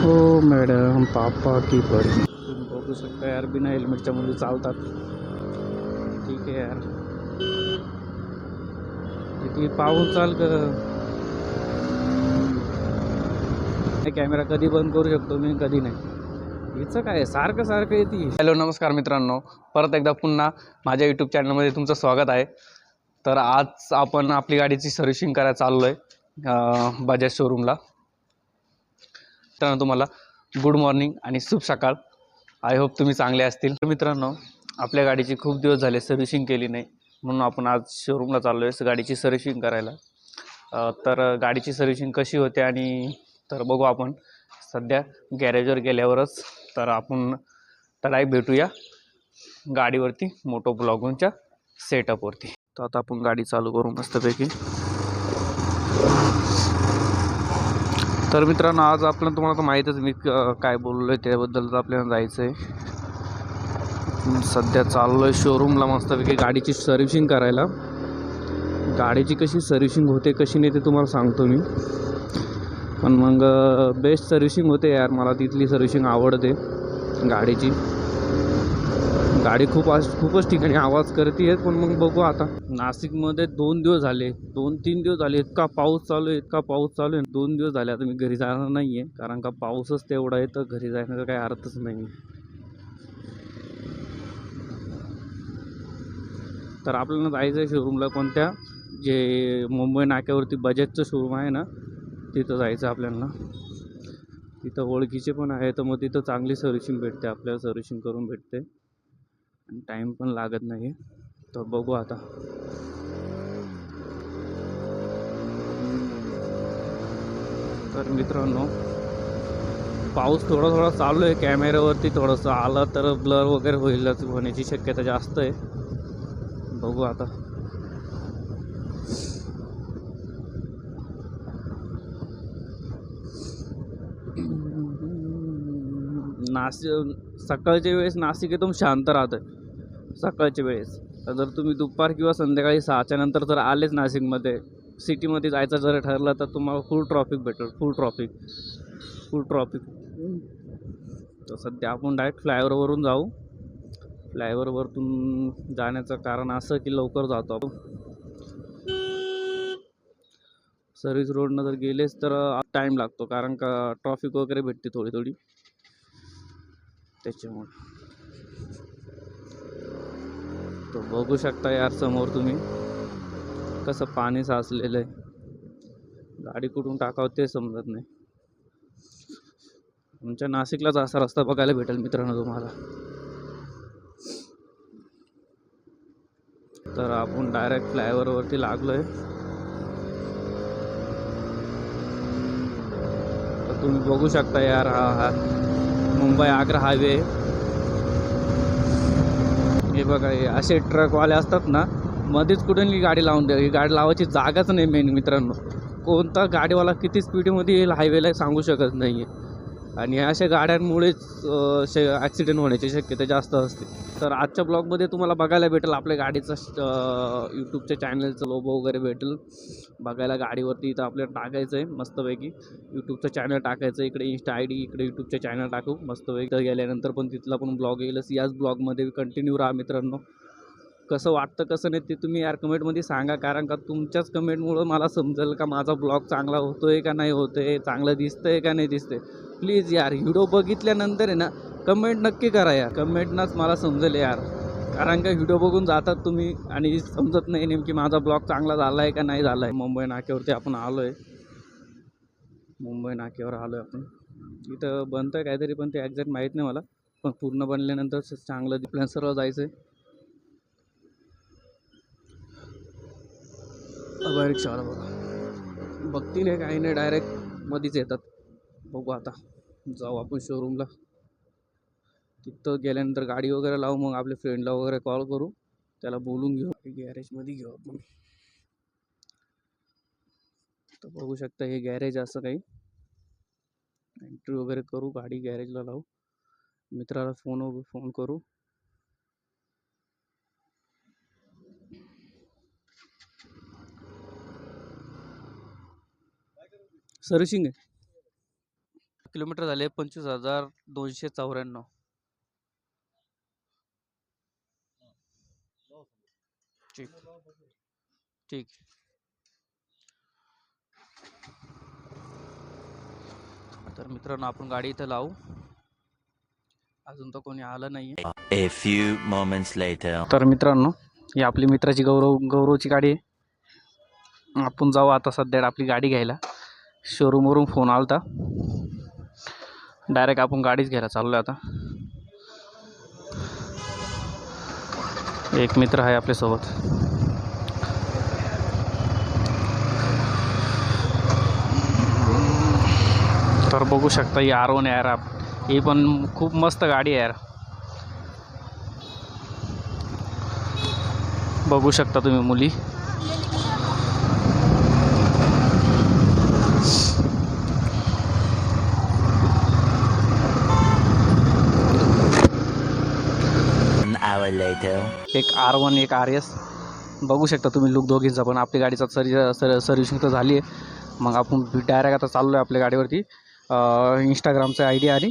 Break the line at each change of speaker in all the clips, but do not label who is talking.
हो मॅडम, पापा की परी. तुम्ही बघू शकता यार, बिना हेल्मेटच्या मुली चालतात. ठीक आहे यार, किती पाहून चाल ग. कॅमेरा कधी बंद करू शकतो मी, कधी नाही. हिचं काय सारखं सारखं येते. हॅलो नमस्कार मित्रांनो, परत एकदा पुन्हा माझ्या यूट्यूब चॅनलमध्ये तुमचं स्वागत आहे. तर आज आपण आपली गाडीची सर्व्हिसिंग करायला चाललो आहे बजाज शोरूमला. तर तुम्हाला गुड मॉर्निंग आणि शुभ सकाळ. आय होप तुम्ही चांगले असतील. मित्रांनो, आपल्या गाडीची खूप दिवस झाले सर्व्हिसिंग केली नाही, म्हणून आपण आज शोरूमला चाललो आहे गाडीची सर्व्हिसिंग करायला. तर गाडीची सर्व्हिसिंग कशी होते आणि तर बघू आपण सध्या गॅरेजवर गेल्यावरच. तर आपण तर भेटूया गाडीवरती मोटो ब्लॉगच्या सेटअपवरती. तर आता आपण गाडी चालू करू मस्तपैकी. तर मित्रांनो, आज आपल्याला तुम्हाला तर माहीतच मी काय बोललो आहे त्याबद्दल. तर आपल्याला जायचं आहे. सध्या चाललो आहे शोरूमला मस्तपैकी गाडीची सर्व्हिसिंग करायला. गाडीची कशी सर्व्हिसिंग होते कशी नाही ते तुम्हाला सांगतो मी. पण मग बेस्ट सर्व्हिसिंग होते यार, मला तिथली सर्व्हिसिंग आवडते गाडीची. गाडी खूपच ठिकाणी आवाज करते आहे, पण मग बघू आता. नाशिकमध्ये 2 दिवस झाले, 2-3 दिवस झाले इतका पाऊस चालू आहे. 2 दिवस झाले. आता मी घरी जाणार नाही आहे, कारण का पाऊसच तेवढा आहे, तर घरी जाण्याचा काही अर्थच नाही. तर आपल्याला जायचं आहे शोरूमला कोणत्या, जे मुंबई नाक्यावरती बजाजचं शोरूम आहे ना, तिथं जायचं आपल्याला. तिथं ओळखीचे पण आहे, तर मग तिथं चांगली सर्व्हिसिंग भेटते, आपल्याला सर्व्हिसिंग करून भेटते आणि टाईम पण लागत नाही. तर बघू आता. तर मित्रांनो, पाऊस थोडा चालू आहे. कॅमेऱ्यावरती थोडंसं आला तर ब्लर वगैरे होण्याची शक्यता जास्त आहे. बघू आता. सकाळच्या वेळेस नाशिक एकदम शांत राहतं सकाळच्या वेळेस. जर तुम्ही दुपार किंवा संध्याकाळी 6च्या नंतर जर आलेच नाशिकमध्ये, सिटीमध्ये जायचं जर ठरलं, तर तुम्हाला फुल ट्रॉफिक भेटेल. Full traffic. तर सध्या आपण डायरेक्ट फ्लायओव्हरवरून जाऊ. फ्लायओव्हरवरतून जाण्याचं कारण असं की लवकर जातो आपण. सर्व्हिस रोडनं जर गेलेच तर टाईम लागतो, कारण का ट्रॉफिक वगैरे भेटते थोडी त्याच्यामुळे. तो बघू शकता यार समोर तुम्ही कसं पाणी साचलेलं आहे. गाडी कुठून टाकावं ते समजत नाही. आमच्या नाशिकलाच असा रस्ता बघायला भेटेल मित्रांनो तुम्हाला. तर आपण डायरेक्ट फ्लायओव्हरवरती लागलो आहे. तर तुम्ही बघू शकता यार, हा मुंबई आग्रा हायवे. हे बघा, हे असे ट्रकवाले असतात ना, मध्येच कुठून गाडी लावून द्या. ही गाडी लावायची जागाच नाही मेन मित्रांनो. कोणता गाडीवाला किती स्पीडमध्ये येईल हायवेला सांगू शकत नाही आहे, आणि अशा गाड्यांमुळेच ॲक्सिडेंट होण्याची शक्यता जास्त असते. तर आजच्या ब्लॉगमध्ये तुम्हाला बघायला भेटेल आपल्या गाडीचं यूट्यूबच्या चॅनलचं लोगो वगैरे भेटेल बघायला गाडीवरती. इथं आपल्याला टाकायचं आहे मस्तपैकी, यूट्यूबचं चॅनल टाकायचं. इकडे इंस्टा ID, इकडे यूट्यूबचे चॅनल टाकू मस्तपैकी. तर गेल्यानंतर पण तिथला पण ब्लॉग येईलच. याच ब्लॉगमध्ये कंटिन्यू राहा मित्रांनो. कसं वाटतं कसं नाही ते तुम्ही यार कमेंटमध्ये सांगा, कारण का तुमच्याच कमेंटमुळं मला समजेल का माझा ब्लॉग चांगला होतो आहे का नाही होतो आहे, चांगलं दिसतं आहे का नाही दिसतं आहे. प्लीज यार, व्हिडिओ बघितल्यानंतर आहे ना, कमेंट नक्की करा यार. कमेंटनंच मला समजेल यार, कारण का व्हिडिओ बघून जातात तुम्ही आणि समजत नाही नेमकी माझा ब्लॉग चांगला झाला आहे का नाही झाला आहे. मुंबई नाक्यावरती आपण आलो आहे. मुंबई नाक्यावर आलो आहे आपण. इथं बनतं आहे काहीतरी, पण ते एक्झॅक्ट माहीत नाही मला. पण पूर्ण बनल्यानंतर चांगलं आपल्याला सरळ जायचं आहे. रिक्षावाला बघा, बघती नाही काही नाही, डायरेक्ट मध्येच येतात. बघू आता, जाऊ आपण शोरूमला. तिथं गेल्यानंतर गाडी वगैरे लावू, मग आपल्या फ्रेंडला वगैरे कॉल करू, त्याला बोलून घेऊ, गॅरेजमध्ये घेऊ आपण. तर बघू शकता हे गॅरेज असं काही. एंट्री वगैरे करू, गाडी गॅरेजला लावू, मित्राला फोन करू. सर्व्हिसिंग आहे. किलोमीटर झाले 25,294. ठीक ठीक. तर मित्रांनो आपण गाडी इथं लावू. अजून तर कोणी आलं नाही.
A few moments later.
तर मित्रांनो ही आपली मित्राची गौरवची गाडी आहे. आपण जाऊ आता सध्या आपली गाडी घ्यायला. शोरूमवरून फोन आला होता. डायरेक्ट आपण गाडीच घ्यायला चाललो आहे आता. एक मित्र आहे आपल्यासोबत. तर बघू शकता ही R1 यार. ही पण खूप मस्त गाडी आहे यार. बघू शकता तुम्ही मुली.
An hour later.
एक R1 एक RS. बघू शकता तुम्ही लुक दोघींचा पण. आपली गाडीचा सर्व्हिसिंग तर झाली आहे. मग आपण डायरेक्ट आता चाललो आहे आपल्या गाडीवरती. इंस्टाग्रामचा ID आणि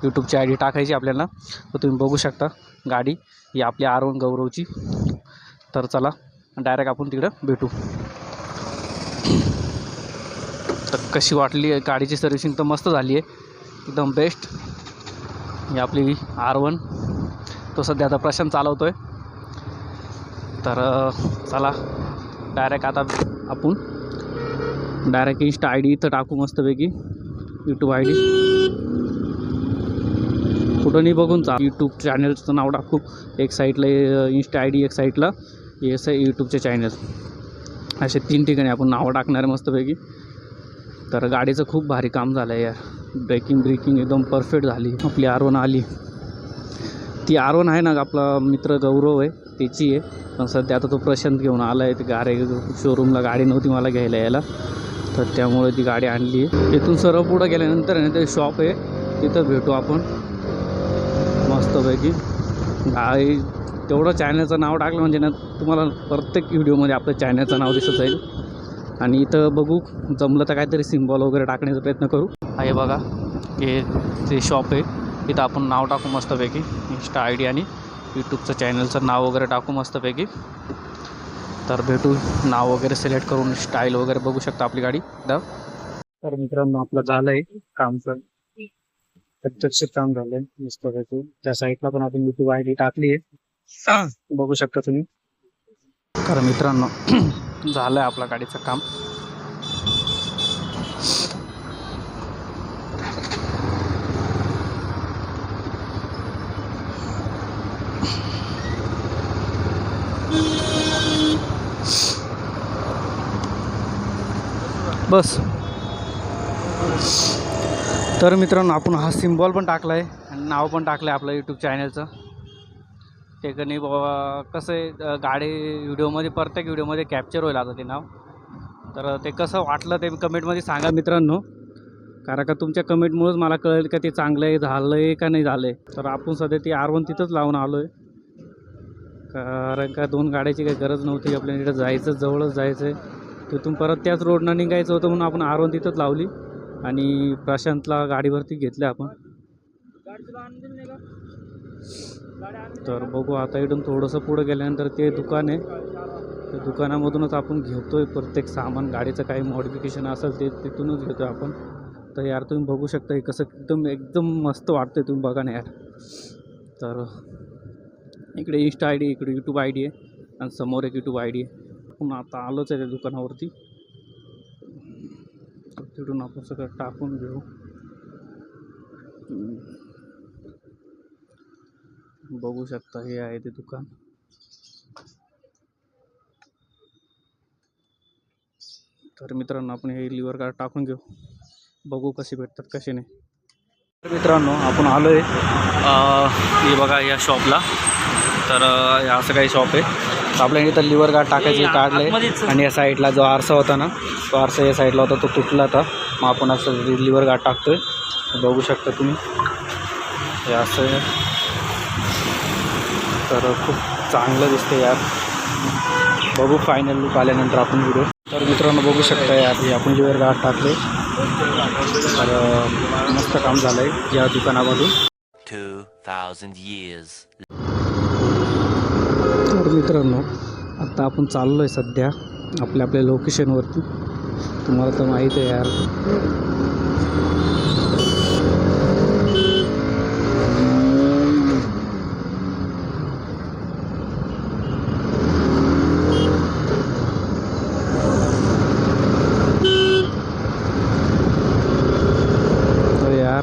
यूट्यूबची ID टाकायची आपल्याला. तर तुम्ही बघू शकता गाडी ही आपली R1 गौरवची. तर चला डायरेक्ट आपण तिकडं भेटू. तर कशी वाटली गाडीची सर्व्हिसिंग? तर मस्त झाली आहे, एकदम बेस्ट. ही आपली R1. तो सध्या आता प्रशांत चालवतो आहे. तर चला डायरेक्ट आता आपण डायरेक्ट इंस्टा ID इथं टाकू मस्तपैकी. यूट्यूब ID कुठं नाही बघून यूट्यूब चॅनलचं नाव टाकू. एक साईडला इंस्टा ID, एक साईडला यूट्यूबचे चॅनल. असे 3 ठिकाणी आपण नावं टाकणार आहे मस्तपैकी. तर गाडीचं खूप भारी काम झालं आहे यार. ब्रेकिंग एकदम परफेक्ट झाली. आपली R1 आली. ती R1 आहे ना आपला मित्र गौरव आहे त्याची आहे. पण सध्या आता तो प्रशांत घेऊन आला आहे. ती गाडी शोरूमला गाडी नव्हती मला घ्यायला यायला, तर त्यामुळे ती गाडी आणली आहे. इथून सरळ पुढं गेल्यानंतर आहे ना ते शॉप आहे, तिथं भेटू आपण मस्तपैकी. गाडी तेवढं चॅनलचं नाव टाकलं म्हणजे ना तुम्हाला प्रत्येक व्हिडिओमध्ये आपलं चॅनलचं नाव दिसत जाईल. आणि इथं बघू जमलं तर काहीतरी सिम्बॉल वगैरे टाकण्याचा प्रयत्न करू. हे बघा हे ते शॉप आहे. इथं आपण नाव टाकू मस्तपैकी. इंस्टा ID आणि यूट्यूबचं चॅनलचं नाव वगैरे टाकू मस्तपैकी. तर भेटू. नाव वगैरे सिलेक्ट करून स्टाईल वगैरे बघू शकता आपली गाडी. तर मित्रांनो आपलं झालं आहे कामचं. प्रत्यक्ष काम झालं आहे मस्तपैकी. त्या साईडला पण आपण यूट्यूब ID टाकली आहे, बघू शकता तुम्ही. तर मित्रांनो झालं आहे आपल्या गाडीचं काम. बस. तर मित्रांनो आपण हा सिम्बॉल पण टाकला आहे आणि नाव पण टाकलं आहे आपलं यूट्यूब चॅनलचं. ते कधी बाबा कसं आहे गाडी व्हिडिओमध्ये प्रत्येक व्हिडिओमध्ये कॅप्चर होईल आता ते नाव. तर ते कसं वाटलं ते कमेंटमध्ये सांगा मित्रांनो. कारण का तुमच्या कमेंटमुळेच मला कळेल का ते चांगलं आहे, झालं आहे का नाही झालं आहे. तर आपण सध्या ती R1 तिथंच लावून आलो आहे. कारण का 2 गाड्याची काही गरज नव्हती. आपल्याला तिथं जायचं, जवळच जायचं आहे. तिथून परत त्याच रोडनं निघायचं होतं म्हणून आपण R1 तिथंच लावली. आणि प्रशांतला गाडीवरती घेतलं आपण. तर बघू आता इथून थोडंसं पुढं गेल्यानंतर ते दुकान आहे. त्या दुकानामधूनच आपण घेतो आहे प्रत्येक सामान. गाडीचं काही मॉडिफिकेशन असेल ते तिथूनच घेतो आहे आपण. तर यार तुम्ही बघू शकता हे कसं एकदम मस्त वाटतं. तुम्ही बघा ना यार. तर इकडे इंस्टा ID, इकडे यूट्यूब ID आहे आणि समोर एक यूट्यूब ID आहे. आपण आता आलोच आहे त्या दुकानावरती. तिथून आपण सगळं टाकून घेऊ. बघू शकता हे आहे ते दुकान. तर मित्रांनो आपण हे लिव्हर गार्ड टाकून घेऊ. बघू कसे भेटतात कसे नाही. तर मित्रांनो आपण आलो आहे हे बघा या शॉपला. तर असं काही शॉप आहे. तर आपल्याला इथं लिव्हर गार्ड टाकायचे काढलं आहे. आणि या साईडला जो आरसा होता ना तो आरसा या साईडला होता, तो तुटला होता. मग आपण असं लिव्हर गार्ड टाकतो आहे. बघू शकता तुम्ही हे असं आहे. तर खूप चांगलं दिसतं यार. बघू फायनल लुक आल्यानंतर आपण व्हिडिओ. तर मित्रांनो बघू शकता यार हे आपण लिव्हर गार्ड टाकले. तर मस्त काम झालं आहे या दुकानामधून.
2,000 years.
तर मित्रांनो, आता आपण चाललो आहे सध्या आपल्या लोकेशनवरती. तुम्हाला तर माहीत आहे यार,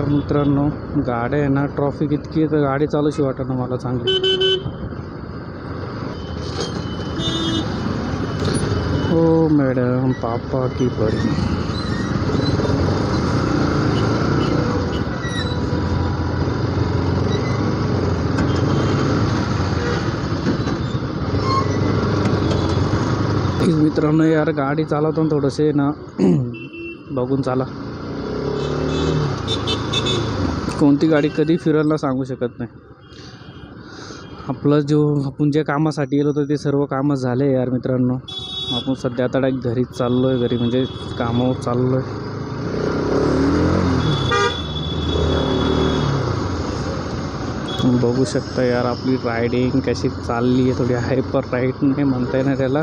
मित्रांनो गाड्या आहे ना, ट्रॉफिक इतकी आहे तर गाडी चालूशी वाटत ना मला चांगली. हो मॅडम, पापा की परी. मित्रांनो यार, गाडी चालवताना थोडंसे ना बघून चाला. कोणती गाडी कधी फिरायला सांगू शकत नाही. आपण जे कामासाठी गेलो होतो ते सर्व कामं झाले यार मित्रांनो. आपण सध्या आता डायरेक्ट घरीच चाललो आहे, घरी म्हणजे कामावर चाललो आहे. तुम्ही बघू शकता यार आपली रायडिंग कशी चालली आहे. थोडी हायपर राईड नाही म्हणता येणार त्याला.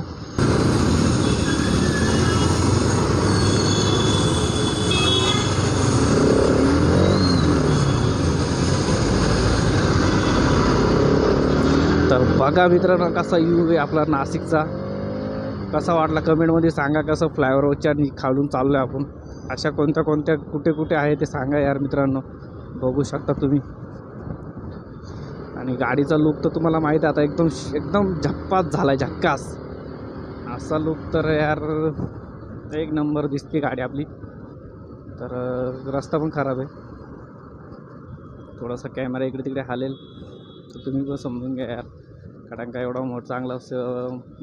तर बघा मित्रांनो कसा व्ह्यू आहे आपला नाशिकचा. कसा वाटला कमेंटमध्ये सांगा. कसं फ्लायओव्हरच्या खालून चाललो आहे आपण. अशा कोणत्या कुठे आहे ते सांगा यार मित्रांनो. बघू शकता तुम्ही. आणि गाडीचा लुक तर तुम्हाला माहीत आहे आता, एकदम झप्पाच झाला आहे, झक्कास असा लुक. तर यार एक नंबर दिसते गाडी आपली. तर रस्ता पण खराब आहे, थोडासा कॅमेरा इकडे तिकडे हालेल तर तुम्ही पण समजून घ्या यार. कारण का एवढा चांगला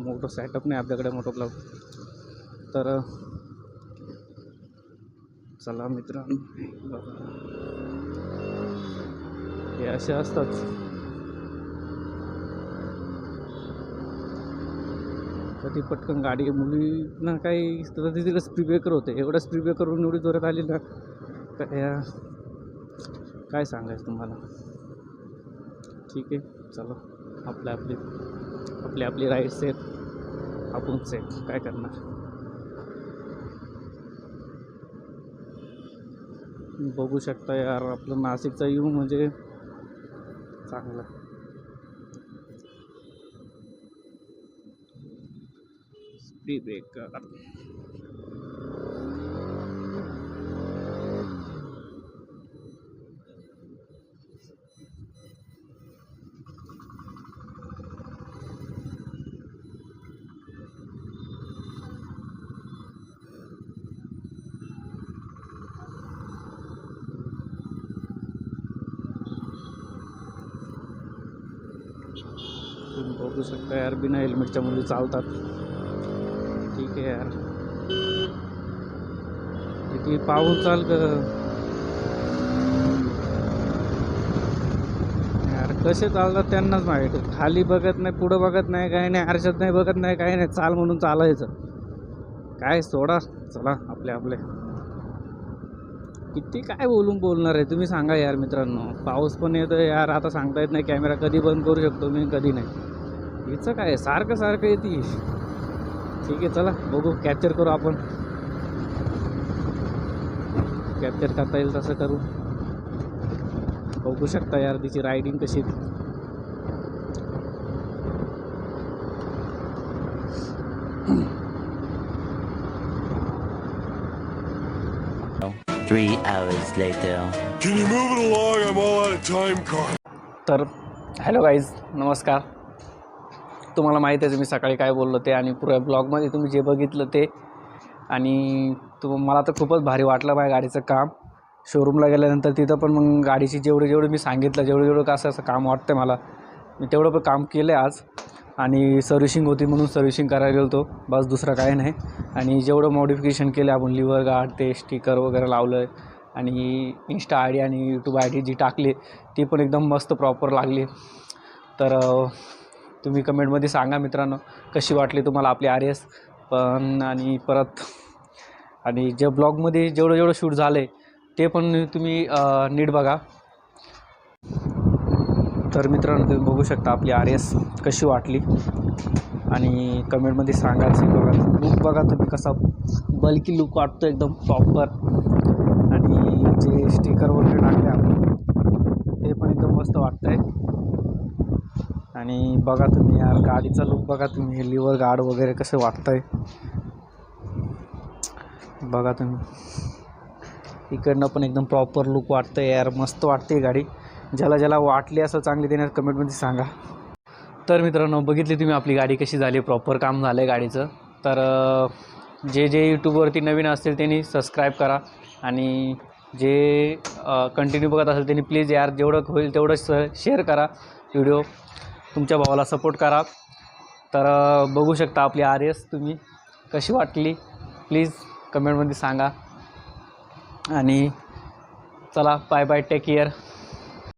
मोठं सेटअप नाही आपल्याकडे मोटो क्लब. तर चला मित्रांनो, हे असे असतात. कधी पटकन गाडी मुलींना काही तर तिथे स्पीड ब्रेकर होते. एवढं स्पीड ब्रेकरवरून एवढी जोरात आली ना काय सांगायचं तुम्हाला. ठीक आहे, चला आपली राईड सेफ, आपण सेफ, काय करणार. बघू शकता यार आपलं नाशिकचा व्ह्यू म्हणजे चांगला. Speed breaker. तुम्ही बघू शकता यार, बिना हेल्मेटच्या मुली चालतात. ठीक आहे यार, किती पाऊस चाल यार. कसे चालतात त्यांनाच माहीत. खाली बघत नाही, पुढं बघत नाही, काही नाही, आरशात नाही बघत नाही, काही नाही. चाल म्हणून चालायचं काय, सोडा. चला आपले किती काय बोलणार आहे तुम्ही सांगा यार मित्रांनो. पाऊस पण येतो यार, आता सांगता येत नाही. कॅमेरा कधी बंद करू शकतो मी, कधी नाही. हिचं काय सारखं येते. ठीक आहे, चला बघू, कॅप्चर करू आपण. कॅप्चर करता येईल तसं करू. बघू शकता यार तिची रायडिंग कशी.
3 hours later.
Can you move it along? I'm all out of time card.
तर हॅलो गाईज, नमस्कार. तुम्हाला माहीत आहे मी सकाळी काय बोललो ते, आणि पुऱ्या ब्लॉगमध्ये तुम्ही जे बघितलं ते. आणि मला तर खूपच भारी वाटलं माझ्या गाडीचं काम. शोरूमला गेल्यानंतर तिथं पण मग गाडीची जेवढे मी सांगितलं, जेवढं का असं काम वाटतं मला, मी तेवढं पण काम केलं आहे आज. आणि सर्व्हिशिंग होती म्हणून सर्व्हिशिंग करायला गेलो होतो, बस दुसरं काही नाही. आणि जेवढं मॉडिफिकेशन केलं आपण, लिव्हर गार्ड ते स्टिकर वगैरे लावलं आहे. आणि इंस्टा आय डी आणि यूट्यूब आय डी जी टाकली ती पण एकदम मस्त प्रॉपर लागली. तर तुम्ही कमेंटमध्ये सांगा मित्रांनो कशी वाटली तुम्हाला आपली RS पण. आणि परत आणि जे ब्लॉगमध्ये जेवढं शूट झालं आहे ते पण तुम्ही नीट बघा. तर मित्रांनो तुम्ही बघू शकता आपली RS कशी वाटली आणि कमेंटमध्ये सांगायचं. बघा लुक बघा तुम्ही कसा बल्की लुक वाटतो एकदम प्रॉपर. आणि जे स्टिकर वगैरे टाकले आपण ते पण एकदम मस्त वाटतं आहे. आणि बघा तुम्ही यार गाडीचा लुक बघा तुम्ही, लिव्हर गार्ड वगैरे कसं वाटतं आहे बघा तुम्ही. इकडनं पण एकदम प्रॉपर लुक वाटतं आहे यार, मस्त वाटते गाडी. ज्याला वाटली असं चांगली देण्यात कमेंटमध्ये सांगा. तर मित्रांनो बघितली तुम्ही आपली गाडी कशी झाली, प्रॉपर काम झालं आहे गाडीचं. तर जे यूट्यूबवरती नवीन असतील त्यांनी सबस्क्राईब करा आणि जे कंटिन्यू बघत असेल त्यांनी प्लीज यार जेवढं होईल तेवढं शेअर करा व्हिडिओ, तुमच्या भावाला सपोर्ट करा. तर बघू शकता आपली RS तुम्ही कशी वाटली प्लीज कमेंटमध्ये सांगा. आणि चला बाय बाय, टेक केअर.